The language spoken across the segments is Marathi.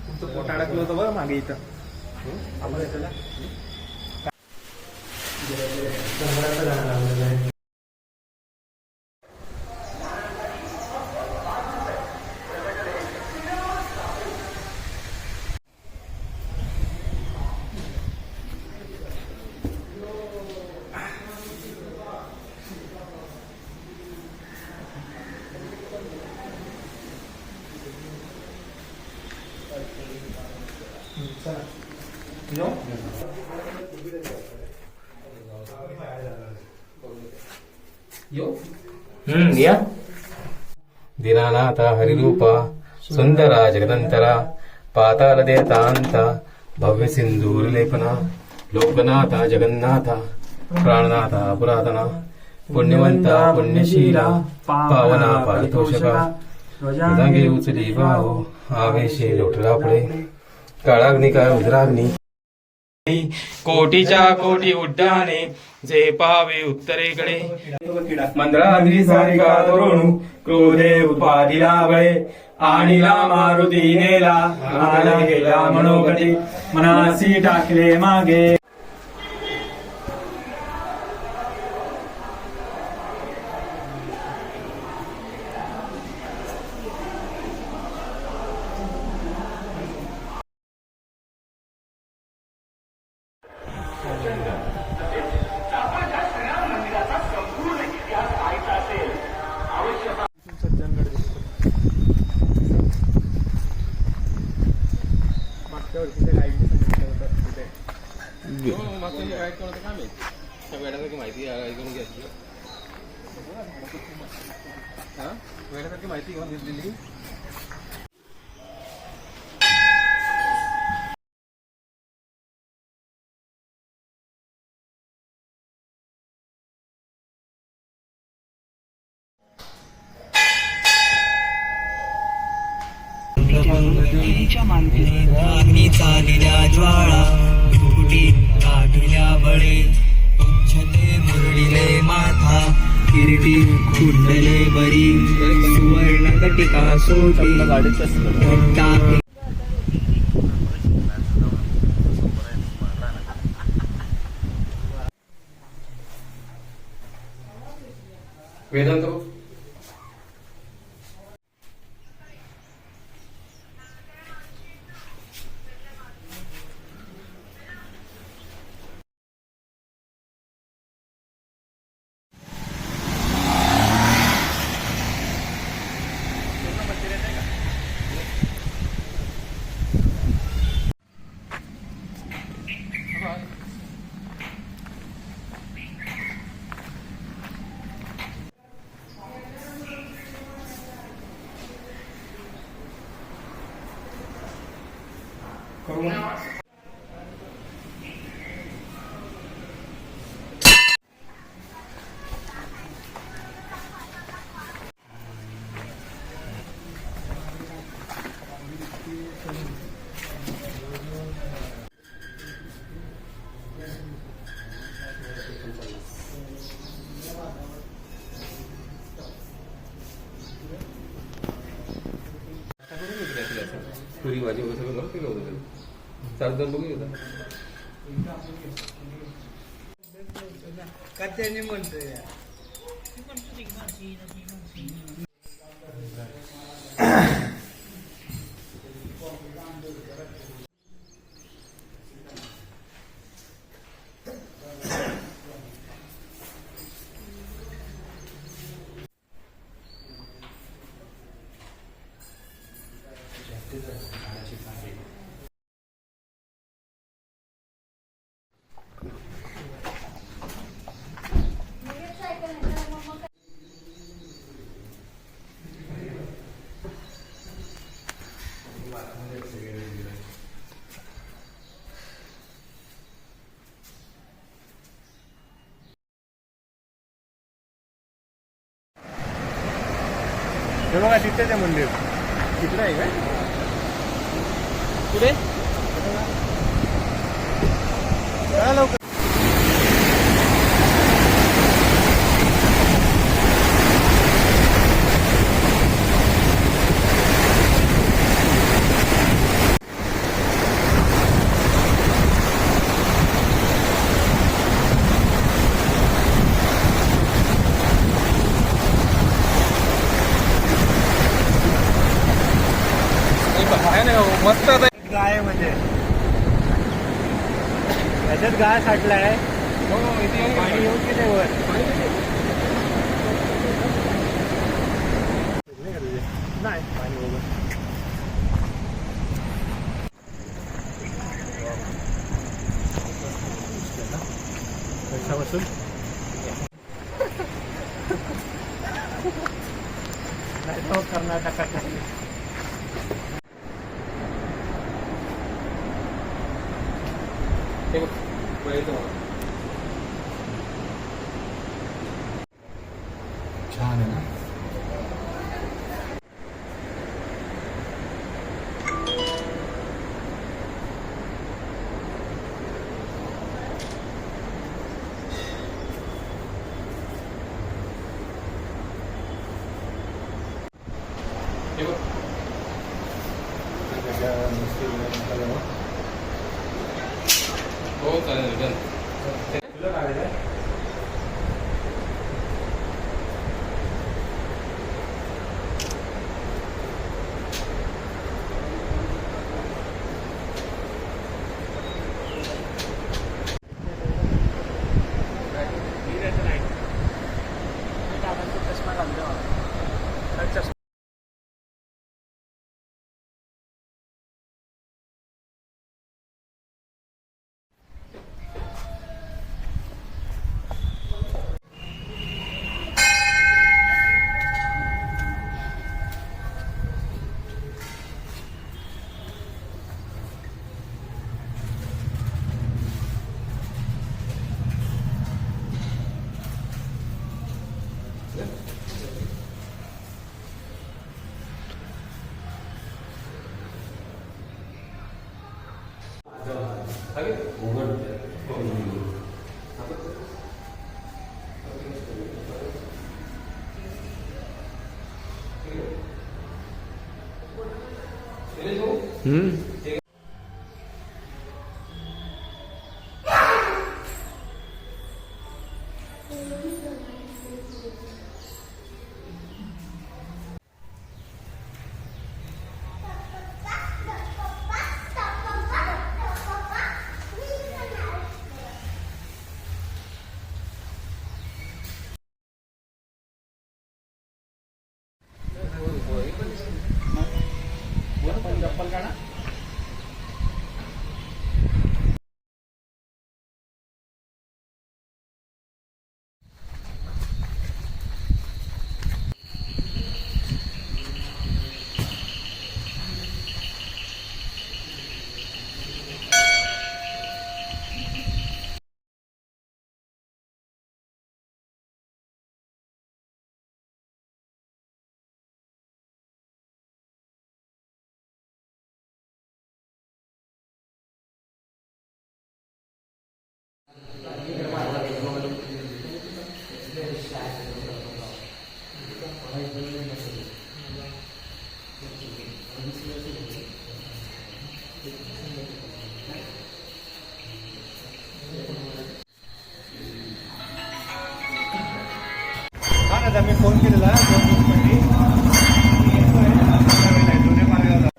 तुमचं पोट अडकलं होतं बरं मागे इथं. या दीनानाथ हरिरूपा सुंदरा जगदंतरा पाताल देतांता भव्य सिंधूरलेपना लोकनाथा जगन्नाथा प्राणनाथा पुरातना पुण्यवंता पुण्यशीला पावना पारितोषका मृदांगे उचली वाहो आवेशे लोटला पुढे काळाग्नी काय उद्राग्नी कोटीच्या कोटी उड्डाणे जे पावे उत्तरेकडे मंद्राद्री सारिका तरुणू क्रोधे उपाधीला बळे आणिला मारुती नेला आला गेला मनोगती मनासी टाकले मागे माहिती घेऊन घेतलेली. चालिल्या ज्वाळा फुटी काढल्या बळे उच्छते मुरडीले माथा किरीटी कुंडले बरी सुवर्ण कटिका सोटी वेदांत पुरी भाजी सगळं नव्हतं केलं होतं. 4 जण बघू होता का त्याने म्हणतोय हे बघा तिथेच आहे मंदिर. तिकडे आहे काय पुढे लवकर काय नाही मस्त आता गाय म्हणजे त्याच्यात गाय साठलाय. हो इथे येऊन पाणी गेलं. येऊन गेले वर. पाणी किती? नाही पाणी वगैरे पैशापासून नाही तो कर्नाटकात आहे. हे बघ, बघायचं मला. छान आहे ना. हे बघ. हो चालेल डन. तुला काढायचं आहे? चष्मा घालतो चष्मा चप्पल काढा. हा ना मी फोन केलेला 2 दिवसांनी. जुने मार्गाला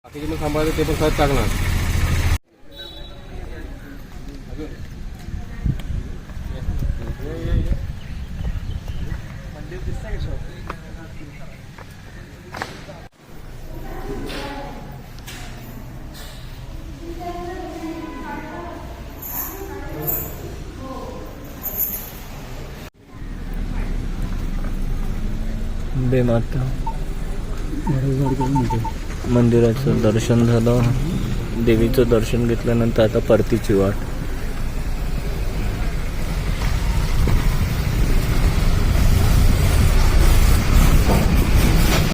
बाकीचे पण सांभाळायचं ते पण खरंच टाकणार. मंदिर दिसतंय का? माता मंदिराचं दर्शन झालं. देवीचं दर्शन घेतल्यानंतर आता परतीची वाट.